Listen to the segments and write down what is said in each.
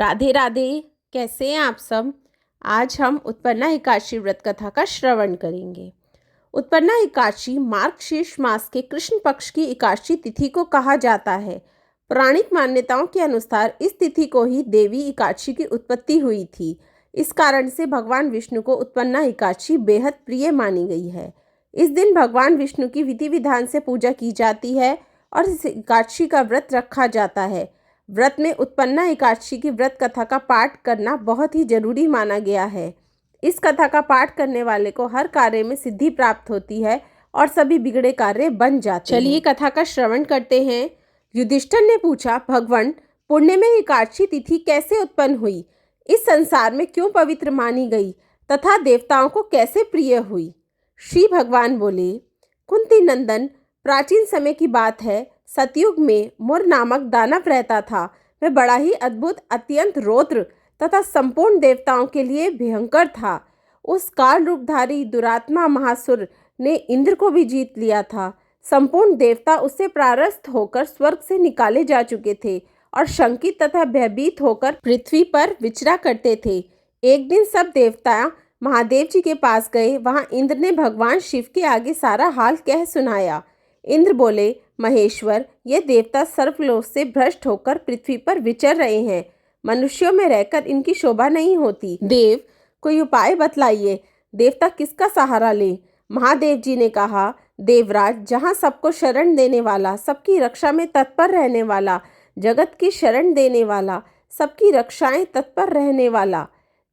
राधे राधे। कैसे हैं आप सब। आज हम उत्पन्ना एकादशी व्रत कथा का श्रवण करेंगे। उत्पन्ना एकादशी मार्गशीर्ष मास के कृष्ण पक्ष की एकादशी तिथि को कहा जाता है। पौराणिक मान्यताओं के अनुसार इस तिथि को ही देवी एकादशी की उत्पत्ति हुई थी। इस कारण से भगवान विष्णु को उत्पन्ना एकादशी बेहद प्रिय मानी गई है। इस दिन भगवान विष्णु की विधि विधान से पूजा की जाती है और इस एकादशी का व्रत रखा जाता है। व्रत में उत्पन्ना एकादशी की व्रत कथा का पाठ करना बहुत ही जरूरी माना गया है। इस कथा का पाठ करने वाले को हर कार्य में सिद्धि प्राप्त होती है और सभी बिगड़े कार्य बन जाते हैं। चलिए कथा का श्रवण करते हैं। युधिष्ठिर ने पूछा, भगवान, पुण्य में एकादशी तिथि कैसे उत्पन्न हुई? इस संसार में क्यों पवित्र मानी गई तथा देवताओं को कैसे प्रिय हुई? श्री भगवान बोले, कुंती नंदन, प्राचीन समय की बात है। सतयुग में मुर नामक दानव रहता था। वह बड़ा ही अद्भुत, अत्यंत रौद्र तथा संपूर्ण देवताओं के लिए भयंकर था। उस काल रूपधारी दुरात्मा महासुर ने इंद्र को भी जीत लिया था। संपूर्ण देवता उससे परास्त होकर स्वर्ग से निकाले जा चुके थे और शंकित तथा भयभीत होकर पृथ्वी पर विचरा करते थे। एक दिन सब देवता महादेव जी के पास गए। वहां इंद्र ने भगवान शिव के आगे सारा हाल कह सुनाया। इंद्र बोले, महेश्वर, ये देवता सर्वलोक से भ्रष्ट होकर पृथ्वी पर विचर रहे हैं। मनुष्यों में रहकर इनकी शोभा नहीं होती। देव, कोई उपाय बतलाइए। देवता किसका सहारा ले? महादेव जी ने कहा, देवराज, जहाँ सबको शरण देने वाला, सबकी रक्षा में तत्पर रहने वाला, जगत की शरण देने वाला, सबकी रक्षाएं तत्पर रहने वाला,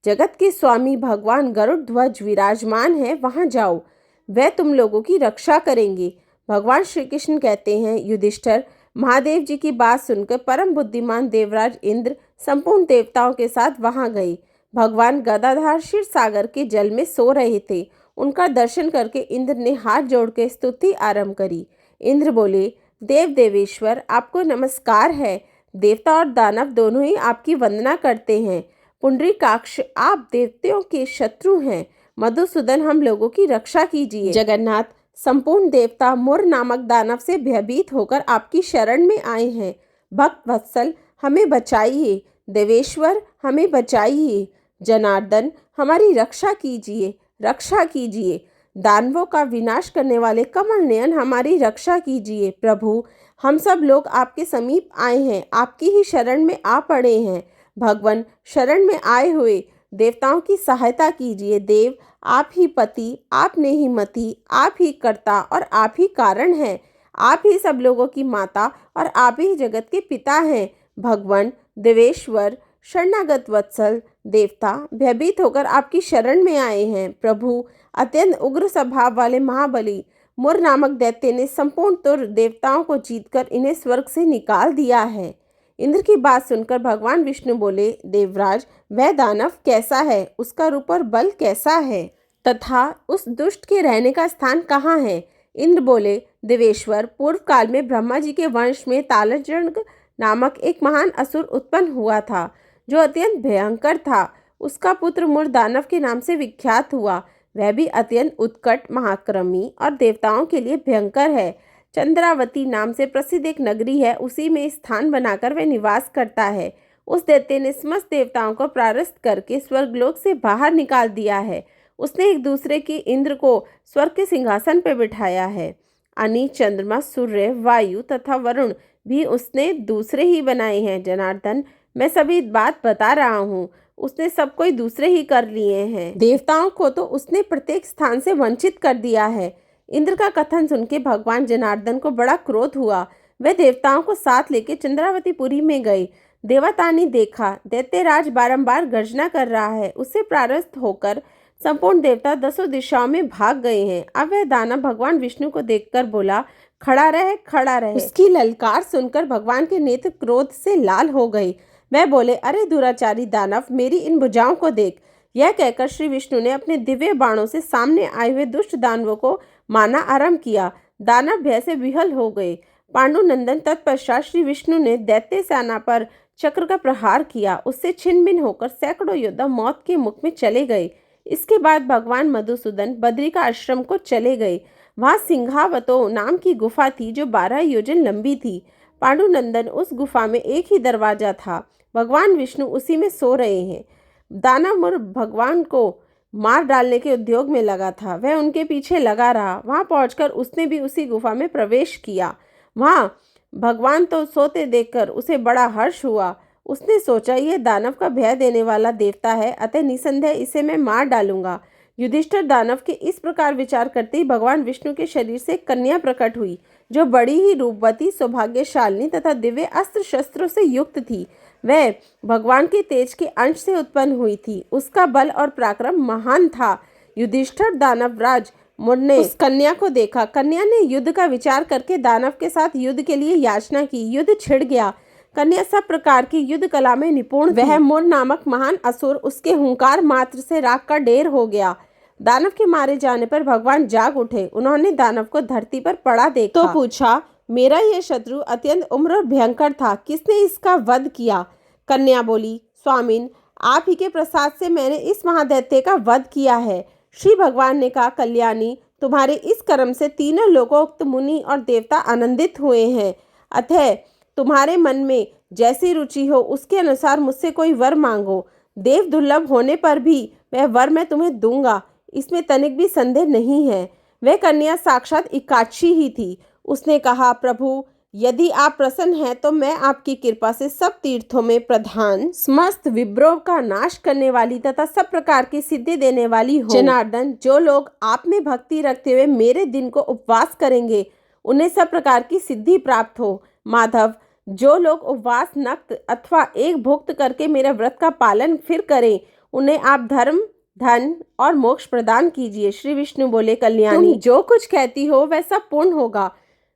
जगत के स्वामी भगवान गरुड़ ध्वज विराजमान है, वहां जाओ। वह तुम लोगों की रक्षा करेंगे। भगवान श्री कृष्ण कहते हैं, युधिष्ठिर, महादेव जी की बात सुनकर परम बुद्धिमान देवराज इंद्र संपूर्ण देवताओं के साथ वहां गए। भगवान गदाधार क्षीर सागर के जल में सो रहे थे। उनका दर्शन करके इंद्र ने हाथ जोड़ के स्तुति आरंभ करी। इंद्र बोले, देव देवेश्वर, आपको नमस्कार है। देवता और दानव दोनों ही आपकी वंदना करते हैं। पुंडरीकाक्ष, आप देवताओं के शत्रु हैं। मधुसूदन, हम लोगों की रक्षा कीजिए। जगन्नाथ, संपूर्ण देवता मुर नामक दानव से भयभीत होकर आपकी शरण में आए हैं। भक्त वत्सल, हमें बचाइए। देवेश्वर, हमें बचाइए। जनार्दन, हमारी रक्षा कीजिए, रक्षा कीजिए। दानवों का विनाश करने वाले कमल नयन, हमारी रक्षा कीजिए। प्रभु, हम सब लोग आपके समीप आए हैं, आपकी ही शरण में आ पड़े हैं। भगवान, शरण में आए हुए देवताओं की सहायता कीजिए। देव, आप ही पति, आप ने ही मति, आप ही कर्ता और आप ही कारण हैं। आप ही सब लोगों की माता और आप ही जगत के पिता हैं। भगवान, देवेश्वर, शरणागत वत्सल देवता भयभीत होकर आपकी शरण में आए हैं। प्रभु, अत्यंत उग्र स्वभाव वाले महाबली मुर नामक दैत्य ने संपूर्ण तुर देवताओं को जीतकर इन्हें स्वर्ग से निकाल दिया है। इंद्र की बात सुनकर भगवान विष्णु बोले, देवराज, वह दानव कैसा है? उसका रूप और बल कैसा है तथा उस दुष्ट के रहने का स्थान कहाँ है? इंद्र बोले, देवेश्वर, पूर्व काल में ब्रह्मा जी के वंश में तालजंग नामक एक महान असुर उत्पन्न हुआ था, जो अत्यंत भयंकर था। उसका पुत्र मुर दानव के नाम से विख्यात हुआ। वह भी अत्यंत उत्कट, महाक्रमी और देवताओं के लिए भयंकर है। चंद्रावती नाम से प्रसिद्ध एक नगरी है, उसी में स्थान बनाकर वह निवास करता है। उस दैत्य ने समस्त देवताओं को परास्त करके स्वर्गलोक से बाहर निकाल दिया है। उसने एक दूसरे की इंद्र को स्वर्ग के सिंहासन पर बिठाया है। अनि, चंद्रमा, सूर्य, वायु तथा वरुण भी उसने दूसरे ही बनाए हैं। जनार्दन, मैं सभी बात बता रहा हूँ। उसने सब कोई दूसरे ही कर लिए हैं। देवताओं को तो उसने प्रत्येक स्थान से वंचित कर दिया है। इंद्र का कथन सुनकर भगवान जनार्दन को बड़ा क्रोध हुआ। वे देवताओं को साथ लेकर चंद्रावतीपुरी में गए। देवता ने देखा, दैत्यराज बारंबार गर्जना कर रहा है। उससे परास्त होकर संपूर्ण देवता दसों दिशाओं में भाग गए हैं। अब वह दानव भगवान विष्णु को देखकर बोला, खड़ा रहे, खड़ा रहे। उसकी ललकार सुनकर भगवान के नेत्र क्रोध से लाल हो गए। वह बोले, अरे दुराचारी दानव, मेरी इन भुजाओं को देख। यह कहकर श्री विष्णु ने अपने दिव्य बाणों से सामने आए हुए दुष्ट दानवों को मारना आरंभ किया। दानव भय से विहल हो गए। पांडुनंदन, तत्पश्चात श्री विष्णु ने दैत्य सेना पर चक्र का प्रहार किया। उससे छिन्न भिन्न होकर सैकड़ों योद्धा मौत के मुख में चले गए। इसके बाद भगवान मधुसूदन बद्री का आश्रम को चले गए। वहां सिंहावतो नाम की गुफा थी, जो 12 योजन लंबी थी। पांडुनंदन, उस गुफा में एक ही दरवाजा था। भगवान विष्णु उसी में सो रहे हैं। दानव मुर भगवान को मार डालने के उद्योग में लगा था। वह उनके पीछे लगा रहा। वहां पहुंचकर उसने भी उसी गुफा में प्रवेश किया। वहां भगवान तो सोते देखकर उसे बड़ा हर्ष हुआ। उसने सोचा, यह दानव का भय देने वाला देवता है, अतः निसंदेह इसे मैं मार डालूंगा। युधिष्ठिर दानव के इस प्रकार विचार करते ही भगवान विष्णु के शरीर से एक कन्या प्रकट हुई, जो बड़ी ही रूपवती, सौभाग्यशालिनी तथा दिव्य अस्त्र शस्त्रों से युक्त थी। वह भगवान के तेज के अंश से उत्पन्न हुई थी। उसका बल और पराक्रम महान था। युधिष्ठिर दानवराज मुर ने उस कन्या को देखा। कन्या ने युद्ध का विचार करके दानव के साथ युद्ध के लिए याचना की। युद्ध छिड़ गया। कन्या सब प्रकार की युद्ध कला में निपुण थी। वह मुर नामक महान असुर उसके हुंकार मात्र से राख का ढेर हो गया। दानव के मारे जाने पर भगवान जाग उठे। उन्होंने दानव को धरती पर पड़ा देखा तो पूछा, मेरा यह शत्रु अत्यंत उम्र और भयंकर था, किसने इसका वध किया? कन्या बोली, स्वामिन, आप ही के प्रसाद से मैंने इस महादैत्य का वध किया है। श्री भगवान ने कहा, कल्याणी, तुम्हारे इस कर्म से तीनों लोकोक्त मुनि और देवता आनंदित हुए हैं। अतः तुम्हारे मन में जैसी रुचि हो उसके अनुसार मुझसे कोई वर मांगो। देव दुर्लभ होने पर भी वह वर मैं तुम्हें दूंगा, इसमें तनिक भी संदेह नहीं है। वह कन्या साक्षात इकाक्षी ही थी। उसने कहा, प्रभु, यदि आप प्रसन्न हैं तो मैं आपकी कृपा से सब तीर्थों में प्रधान, समस्त विप्रों का नाश करने वाली तथा सब प्रकार की सिद्धि देने वाली हूँ। जनार्दन, जो लोग आप में भक्ति रखते हुए मेरे दिन को उपवास करेंगे उन्हें सब प्रकार की सिद्धि प्राप्त हो। माधव, जो लोग उपवास, नक्त अथवा एक भुक्त करके मेरे व्रत का पालन फिर करें उन्हें आप धर्म, धन और मोक्ष प्रदान कीजिए। श्री विष्णु बोले, कल्याणी, तुम जो कुछ कहती हो वह सब पूर्ण होगा।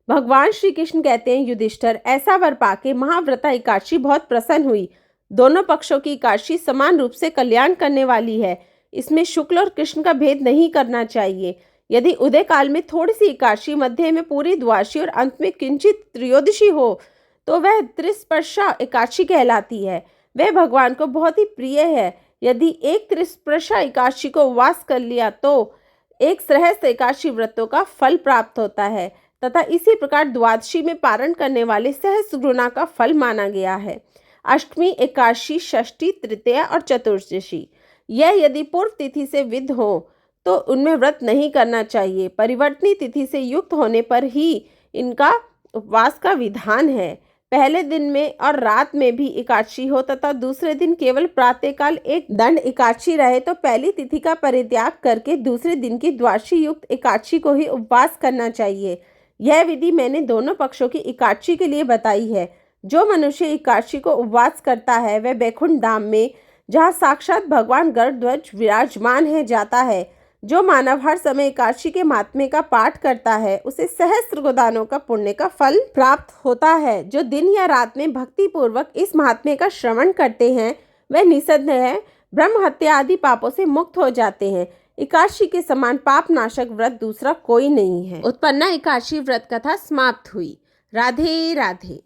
भगवान श्री कृष्ण कहते हैं, युधिष्ठिर, ऐसा वर पाके महाव्रता एकादशी बहुत प्रसन्न हुई। दोनों पक्षों की एकादशी समान रूप से कल्याण करने वाली है। इसमें शुक्ल और कृष्ण का भेद नहीं करना चाहिए। यदि उदय काल में थोड़ी सी एकादशी, मध्य में पूरी द्वादशी और अंत में किंचित त्रयोदशी हो तो वह त्रिस्पर्शा एकादशी कहलाती है। वह भगवान को बहुत ही प्रिय है। यदि एक त्रिस्पर्शा एकादशी को उपवास कर लिया तो एक सहस्त्र एकादशी व्रतों का फल प्राप्त होता है तथा इसी प्रकार द्वादशी में पारण करने वाले सहस्त्र गुना का फल माना गया है। अष्टमी, एकादशी, षष्ठी, तृतीया और चतुर्दशी यह यदि पूर्व तिथि से विद हो तो उनमें व्रत नहीं करना चाहिए। परिवर्तनी तिथि से युक्त होने पर ही इनका उपवास का विधान है। पहले दिन में और रात में भी एकादशी हो तथा दूसरे दिन केवल प्रातःकाल एक दंड एकादशी रहे तो पहली तिथि का परित्याग करके दूसरे दिन की द्वादशी युक्त एकादशी को ही उपवास करना चाहिए। यह विधि मैंने दोनों पक्षों की एकादशी के लिए बताई है। जो मनुष्य एकादशी को उपवास करता है वह बैकुंठ धाम में, जहाँ साक्षात भगवान गरुड़ध्वज विराजमान है, जाता है। जो मानव हर समय एकादशी के महात्म्य का पाठ करता है उसे सहस्त्र गोदानों का पुण्य का फल प्राप्त होता है। जो दिन या रात में भक्ति पूर्वक इस महात्म्य का श्रवण करते हैं वह निसंदेह ब्रह्म हत्या आदि पापों से मुक्त हो जाते हैं। एकादशी के समान पाप नाशक व्रत दूसरा कोई नहीं है। उत्पन्ना एकादशी व्रत कथा समाप्त हुई। राधे राधे।